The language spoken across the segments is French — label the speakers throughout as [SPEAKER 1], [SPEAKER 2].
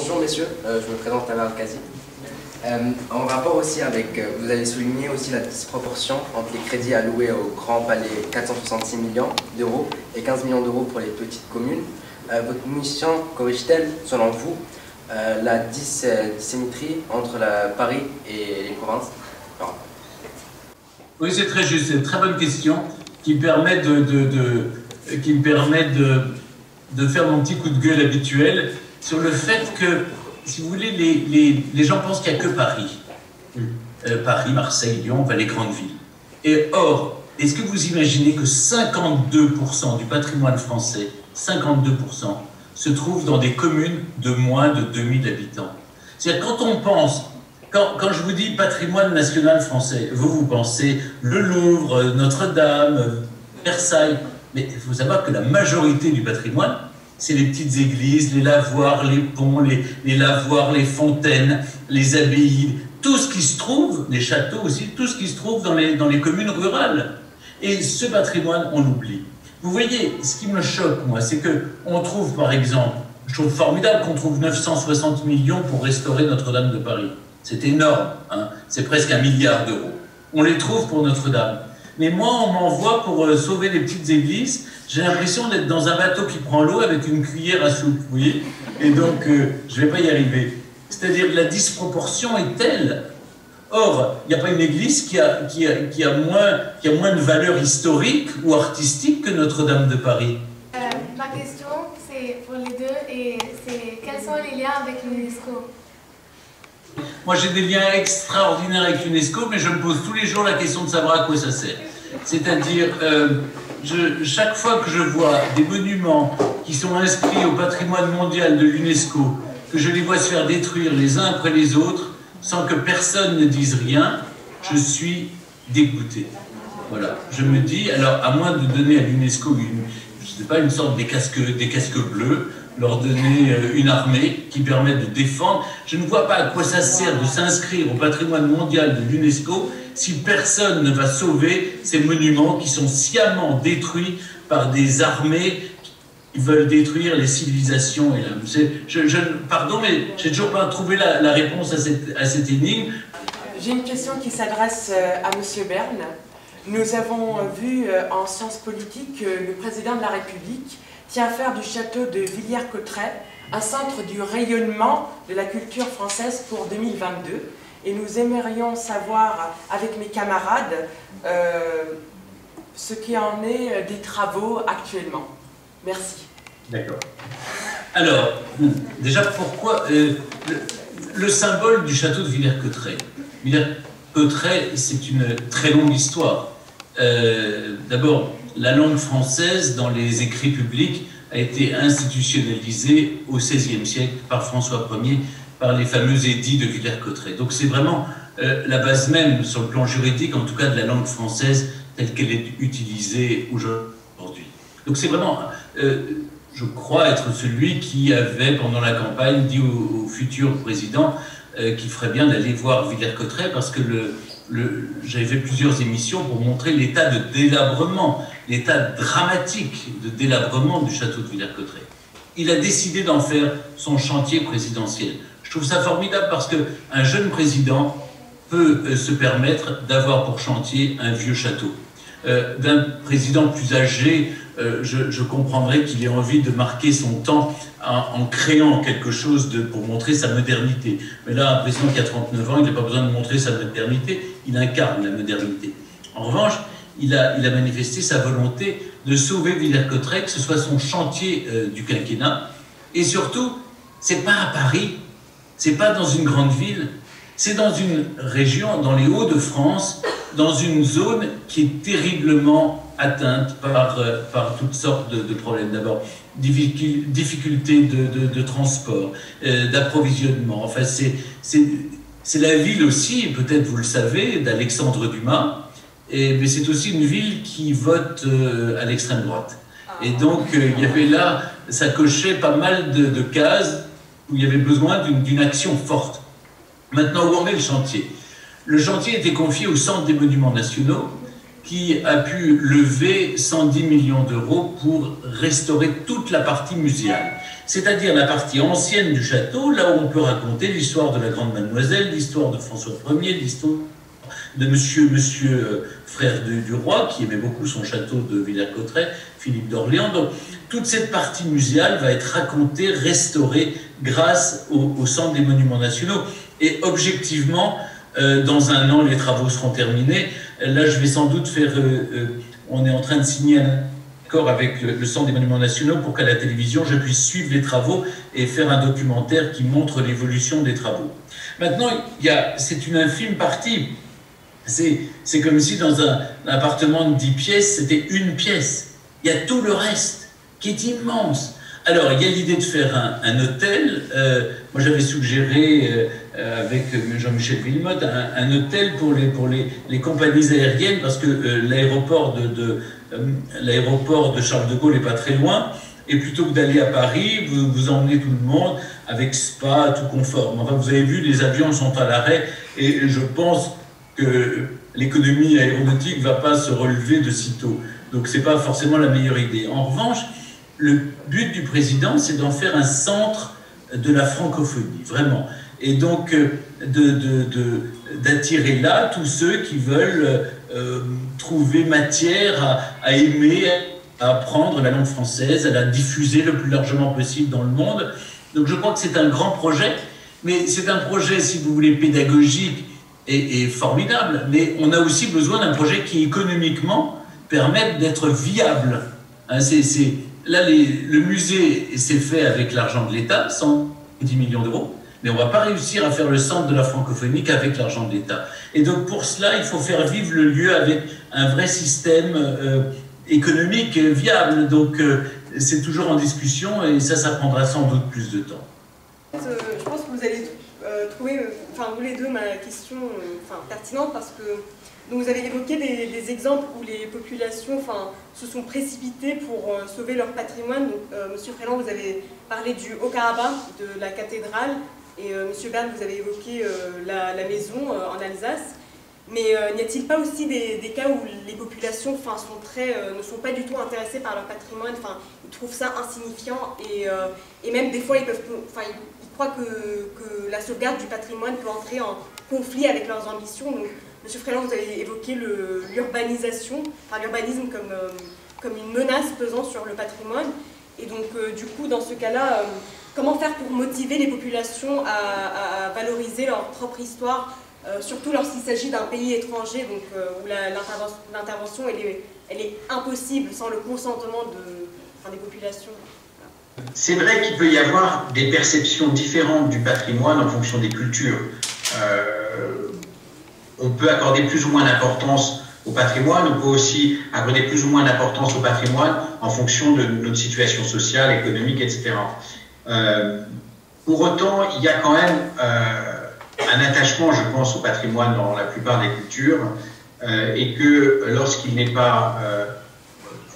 [SPEAKER 1] Bonjour messieurs, je me présente Tamer Al-Kazi. En rapport aussi avec, vous avez souligné aussi la disproportion entre les crédits alloués au Grand Palais, 466 millions d'euros et 15 millions d'euros pour les petites communes. Votre mission corrige-t-elle, selon vous, la dissymétrie entre Paris et les provinces?
[SPEAKER 2] Oui, c'est très juste, c'est une très bonne question qui me permet de faire mon petit coup de gueule habituel sur le fait que, si vous voulez, les gens pensent qu'il n'y a que Paris. Paris, Marseille, Lyon, les grandes villes. Et or, est-ce que vous imaginez que 52% du patrimoine français, 52%, se trouve dans des communes de moins de 2000 habitants? C'est-à-dire, quand on pense, quand je vous dis patrimoine national français, vous pensez le Louvre, Notre-Dame, Versailles, mais il faut savoir que la majorité du patrimoine, c'est les petites églises, les lavoirs, les ponts, les lavoirs, les fontaines, les abbayes, tout ce qui se trouve, les châteaux aussi, tout ce qui se trouve dans les communes rurales. Et ce patrimoine, on l'oublie. Vous voyez, ce qui me choque, moi, c'est qu'on trouve, par exemple, je trouve formidable qu'on trouve 960 millions pour restaurer Notre-Dame de Paris. C'est énorme, hein, c'est presque 1 milliard d'euros. On les trouve pour Notre-Dame. Mais moi, on m'envoie pour sauver les petites églises. J'ai l'impression d'être dans un bateau qui prend l'eau avec une cuillère à soupe, vous voyez. Et donc, je ne vais pas y arriver. C'est-à-dire que la disproportion est telle. Or, il n'y a pas une église qui a moins de valeur historique ou artistique que Notre-Dame de Paris.
[SPEAKER 3] Ma question, c'est pour les deux, et c'est quels sont les liens avec l'UNESCO?
[SPEAKER 2] Moi, j'ai des liens extraordinaires avec l'UNESCO, mais je me pose tous les jours la question de savoir à quoi ça sert. C'est-à-dire, chaque fois que je vois des monuments qui sont inscrits au patrimoine mondial de l'UNESCO, que je les vois se faire détruire les uns après les autres, sans que personne ne dise rien, je suis dégoûté. Voilà. Je me dis, alors, à moins de donner à l'UNESCO je sais pas, une sorte des casques bleus, leur donner une armée qui permette de défendre. Je ne vois pas à quoi ça sert de s'inscrire au patrimoine mondial de l'UNESCO si personne ne va sauver ces monuments qui sont sciemment détruits par des armées qui veulent détruire les civilisations. Pardon, mais j'ai toujours pas trouvé la réponse à cette énigme.
[SPEAKER 4] J'ai une question qui s'adresse à M. Berne. Nous avons vu en sciences politiques que le président de la République tient à faire du château de Villers-Cotterêts un centre du rayonnement de la culture française pour 2022. Et nous aimerions savoir, avec mes camarades, ce qui en est des travaux actuellement. Merci.
[SPEAKER 2] D'accord. Alors, déjà, pourquoi le symbole du château de Villers-Cotterêts? Villers-Cotterêts, c'est une très longue histoire. D'abord, la langue française, dans les écrits publics, a été institutionnalisée au XVIe siècle par François Ier, par les fameux édits de Villers-Cotterêts. Donc c'est vraiment la base même, sur le plan juridique, en tout cas, de la langue française telle qu'elle est utilisée aujourd'hui. Donc c'est vraiment, je crois être celui qui avait, pendant la campagne, dit au futur président qu'il ferait bien d'aller voir Villers-Cotterêts parce que j'avais fait plusieurs émissions pour montrer l'état de délabrement, l'état dramatique de délabrement du château de Villers-Cotterêts. Il a décidé d'en faire son chantier présidentiel. Je trouve ça formidable parce qu'un jeune président peut se permettre d'avoir pour chantier un vieux château. D'un président plus âgé, je comprendrais qu'il ait envie de marquer son temps en créant quelque chose pour montrer sa modernité. Mais là, un président qui a 39 ans, il n'a pas besoin de montrer sa modernité, il incarne la modernité. En revanche, il a manifesté sa volonté de sauver Villers-Cotterêts, que ce soit son chantier du quinquennat. Et surtout, c'est pas à Paris, c'est pas dans une grande ville, c'est dans une région, dans les Hauts-de-France, dans une zone qui est terriblement atteinte par toutes sortes de problèmes. D'abord, difficultés de transport, d'approvisionnement. Enfin, c'est la ville aussi, peut-être vous le savez, d'Alexandre Dumas, mais c'est aussi une ville qui vote à l'extrême droite. Et donc, il y avait là, ça cochait pas mal de cases où il y avait besoin d'une action forte. Maintenant, où en est le chantier? Le chantier était confié au Centre des Monuments Nationaux, qui a pu lever 110 millions d'euros pour restaurer toute la partie muséale. C'est-à-dire la partie ancienne du château, là où on peut raconter l'histoire de la Grande Mademoiselle, l'histoire de François Ier, l'histoire de monsieur frère du roi, qui aimait beaucoup son château de Villers-Cotterêts, Philippe d'Orléans. Donc, toute cette partie muséale va être racontée, restaurée grâce au Centre des Monuments Nationaux. Et objectivement, dans un an, les travaux seront terminés. Là, je vais sans doute faire... on est en train de signer un accord avec le Centre des Monuments Nationaux pour qu'à la télévision, je puisse suivre les travaux et faire un documentaire qui montre l'évolution des travaux. Maintenant, c'est une infime partie. C'est comme si dans un appartement de 10 pièces, c'était une pièce. Il y a tout le reste qui est immense. Alors, il y a l'idée de faire un hôtel. Moi, j'avais suggéré, avec Jean-Michel Villemotte, un hôtel pour les compagnies aériennes, parce que l'aéroport de Charles de Gaulle n'est pas très loin. Et plutôt que d'aller à Paris, vous emmenez tout le monde avec spa, tout confort. Enfin, vous avez vu, les avions sont à l'arrêt. Et je pense que l'économie aéronautique ne va pas se relever de sitôt. Donc, ce n'est pas forcément la meilleure idée. En revanche, le but du président, c'est d'en faire un centre de la francophonie, vraiment. Et donc, d'attirer là tous ceux qui veulent trouver matière à aimer, à apprendre la langue française, à la diffuser le plus largement possible dans le monde. Donc, je crois que c'est un grand projet, mais c'est un projet, si vous voulez, pédagogique et formidable, mais on a aussi besoin d'un projet qui, économiquement, permette d'être viable. Hein, là, le musée s'est fait avec l'argent de l'État, 110 millions d'euros, mais on ne va pas réussir à faire le centre de la francophonie qu'avec l'argent de l'État. Et donc, pour cela, il faut faire vivre le lieu avec un vrai système économique viable. Donc, c'est toujours en discussion et ça prendra sans doute plus de temps.
[SPEAKER 5] Je pense que vous allez trouver, enfin, vous les deux, ma question pertinente, parce que donc vous avez évoqué des exemples où les populations se sont précipitées pour sauver leur patrimoine. Donc, Monsieur Freland, vous avez parlé du Haut-Karabakh, de la cathédrale, et Monsieur Bern, vous avez évoqué la maison en Alsace. Mais n'y a-t-il pas aussi des cas où les populations ne sont pas du tout intéressées par leur patrimoine, ils trouvent ça insignifiant et même des fois ils croient que la sauvegarde du patrimoine peut entrer en conflit avec leurs ambitions. Donc, Monsieur Freland, vous avez évoqué l'urbanisation, l'urbanisme comme une menace pesant sur le patrimoine. Et donc, du coup, dans ce cas-là, comment faire pour motiver les populations à valoriser leur propre histoire, surtout lorsqu'il s'agit d'un pays étranger, donc, où l'intervention elle est impossible sans le consentement des populations.
[SPEAKER 6] C'est vrai qu'il peut y avoir des perceptions différentes du patrimoine en fonction des cultures. On peut accorder plus ou moins d'importance au patrimoine, on peut aussi accorder plus ou moins d'importance au patrimoine en fonction de notre situation sociale, économique, etc. Pour autant, il y a quand même un attachement, je pense, au patrimoine dans la plupart des cultures, et que lorsqu'il n'est pas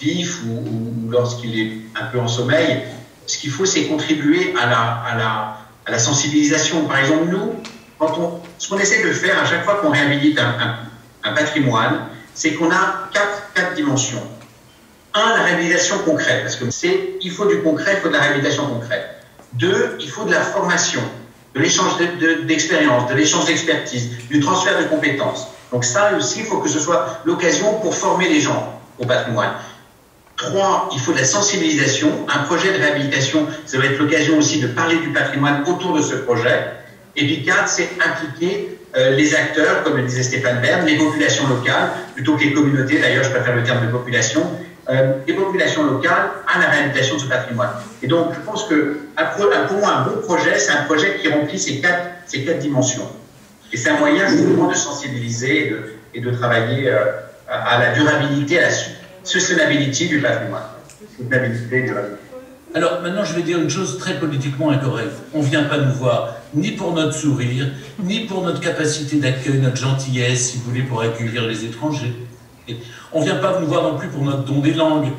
[SPEAKER 6] vif ou lorsqu'il est un peu en sommeil, ce qu'il faut, c'est contribuer à la sensibilisation. Par exemple, nous, ce qu'on essaie de faire à chaque fois qu'on réhabilite un patrimoine, c'est qu'on a quatre dimensions. Un, la réhabilitation concrète, parce que il faut du concret, il faut de la réhabilitation concrète. Deux, il faut de la formation, de l'échange d'expérience, de l'échange d'expertise, du transfert de compétences. Donc ça aussi, il faut que ce soit l'occasion pour former les gens au patrimoine. 3, il faut de la sensibilisation. Un projet de réhabilitation, ça va être l'occasion aussi de parler du patrimoine autour de ce projet. Et puis 4, c'est impliquer les acteurs, comme le disait Stéphane Bern, les populations locales, plutôt que les communautés, d'ailleurs je préfère le terme de population, les populations locales à la réhabilitation de ce patrimoine. Et donc je pense que pour moi un bon projet, c'est un projet qui remplit ces quatre dimensions. Et c'est un moyen justement de sensibiliser et de travailler à la durabilité, à la sustainability du patrimoine. Sustainabilité et durabilité.
[SPEAKER 2] Alors maintenant je vais dire une chose très politiquement incorrecte. On ne vient pas nous voir ni pour notre sourire, ni pour notre capacité d'accueil, notre gentillesse, si vous voulez, pour accueillir les étrangers. On ne vient pas nous voir non plus pour notre don des langues.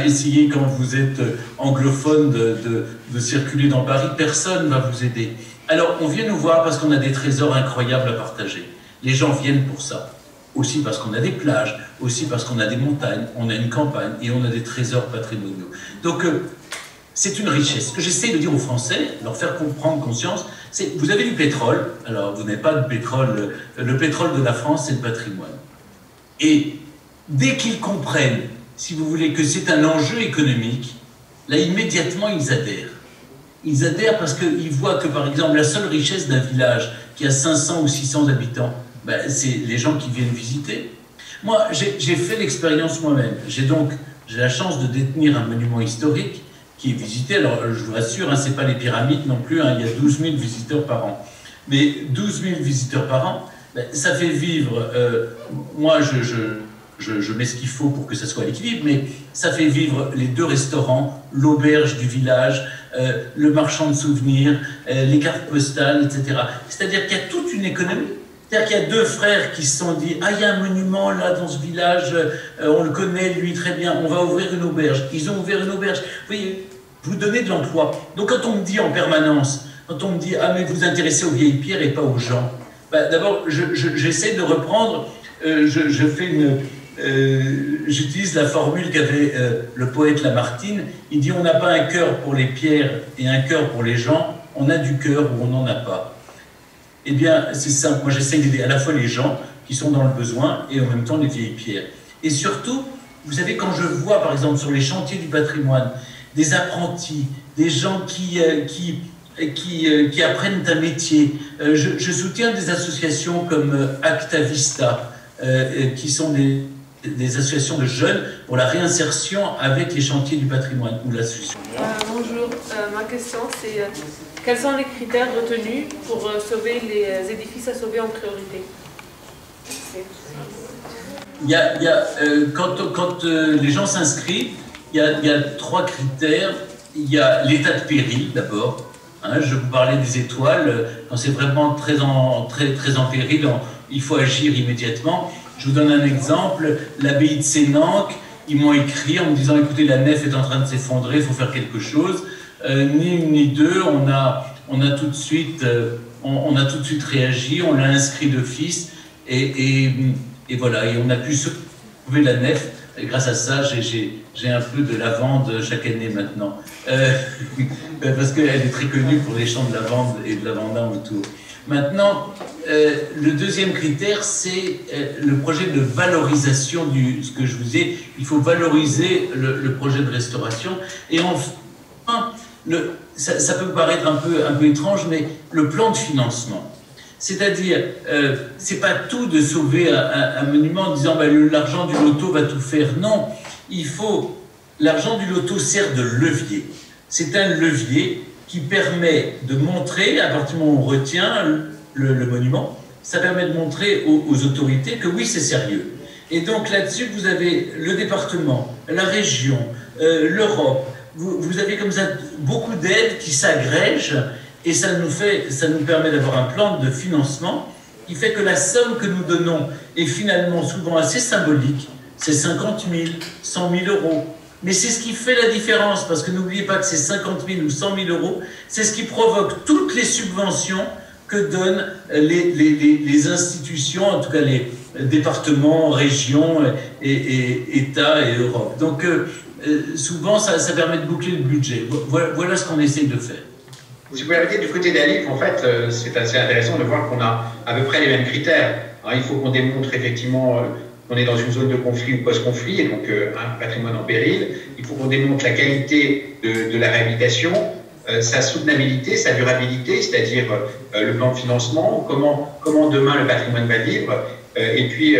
[SPEAKER 2] Essayez, quand vous êtes anglophone, de circuler dans Paris, personne ne va vous aider. Alors on vient nous voir parce qu'on a des trésors incroyables à partager. Les gens viennent pour ça. Aussi parce qu'on a des plages, aussi parce qu'on a des montagnes, on a une campagne et on a des trésors patrimoniaux. Donc, c'est une richesse. Ce que j'essaie de dire aux Français, leur faire prendre conscience, c'est vous avez du pétrole, alors vous n'avez pas de pétrole, le pétrole de la France, c'est le patrimoine. Et dès qu'ils comprennent, si vous voulez, que c'est un enjeu économique, là, immédiatement, ils adhèrent. Ils adhèrent parce qu'ils voient que, par exemple, la seule richesse d'un village qui a 500 ou 600 habitants, ben, c'est les gens qui viennent visiter. Moi, j'ai fait l'expérience moi-même. J'ai la chance de détenir un monument historique qui est visité. Alors, je vous rassure, hein, ce n'est pas les pyramides non plus, hein, il y a 12 000 visiteurs par an. Mais 12 000 visiteurs par an, ben, ça fait vivre... moi, je mets ce qu'il faut pour que ça soit à l'équilibre, mais ça fait vivre les 2 restaurants, l'auberge du village, le marchand de souvenirs, les cartes postales, etc. C'est-à-dire qu'il y a toute une économie. C'est-à-dire qu'il y a 2 frères qui se sont dit « Ah, il y a un monument là dans ce village, on le connaît lui très bien, on va ouvrir une auberge. » Ils ont ouvert une auberge. Vous voyez, vous donnez de l'emploi. Donc quand on me dit en permanence, quand on me dit « Ah, mais vous vous intéressez aux vieilles pierres et pas aux gens », ben, d'abord, j'essaie de reprendre, j'utilise la formule qu'avait le poète Lamartine. Il dit « On n'a pas un cœur pour les pierres et un cœur pour les gens, on a du cœur où on n'en a pas ». Eh bien, c'est simple. Moi, j'essaie d'aider à la fois les gens qui sont dans le besoin et en même temps les vieilles pierres. Et surtout, vous savez, quand je vois, par exemple, sur les chantiers du patrimoine, des apprentis, des gens qui apprennent un métier, je soutiens des associations comme Acta Vista, qui sont des associations de jeunes pour la réinsertion avec les chantiers du patrimoine. Ou l'association.
[SPEAKER 7] Bonjour, ma question c'est quels sont les critères retenus pour sauver les édifices à sauver en priorité?
[SPEAKER 2] Quand les gens s'inscrivent, il y a 3 critères. Il y a l'état de péril d'abord. Hein, je vous parlais des étoiles. Quand c'est vraiment très en péril, il faut agir immédiatement. Je vous donne un exemple. L'abbaye de Sénanque, ils m'ont écrit en me disant « Écoutez, la nef est en train de s'effondrer, il faut faire quelque chose ». Ni une ni deux, on a tout de suite réagi, on l'a inscrit d'office et voilà, et on a pu sauver la nef. Et grâce à ça, j'ai un peu de lavande chaque année maintenant, parce qu'elle est très connue pour les champs de lavande et de lavandin autour. Maintenant, le deuxième critère, c'est le projet de valorisation ce que je vous ai. Il faut valoriser le projet de restauration. Et enfin, ça peut paraître un peu étrange, mais le plan de financement. C'est-à-dire, c'est pas tout de sauver un monument en disant bah, l'argent du loto va tout faire. Non, l'argent du loto sert de levier. C'est un levier qui permet de montrer, à partir du moment où on retient le monument, ça permet de montrer aux autorités que oui, c'est sérieux. Et donc là-dessus, vous avez le département, la région, l'Europe, vous avez comme ça beaucoup d'aides qui s'agrègent et ça nous permet d'avoir un plan de financement qui fait que la somme que nous donnons est finalement souvent assez symbolique, c'est 50 000, 100 000 euros. Mais c'est ce qui fait la différence, parce que n'oubliez pas que c'est 50 000 ou 100 000 euros, c'est ce qui provoque toutes les subventions que donnent les institutions, en tout cas les départements, régions, et États et Europe. Donc souvent ça permet de boucler le budget. Voilà ce qu'on essaye de faire.
[SPEAKER 6] Si vous l'avez dit du côté d'Alif, en fait, c'est assez intéressant de voir qu'on a à peu près les mêmes critères. Alors, il faut qu'on démontre effectivement qu'on est dans une zone de conflit ou post-conflit, et donc un patrimoine en péril. Il faut qu'on démontre la qualité de la réhabilitation, sa soutenabilité, sa durabilité, c'est-à-dire le plan de financement, comment demain le patrimoine va vivre, et puis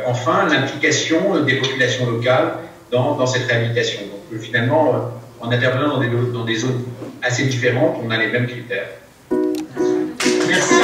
[SPEAKER 6] enfin l'implication des populations locales dans cette réhabilitation. Donc finalement, en intervenant dans des zones assez différentes, on a les mêmes critères.
[SPEAKER 2] Merci.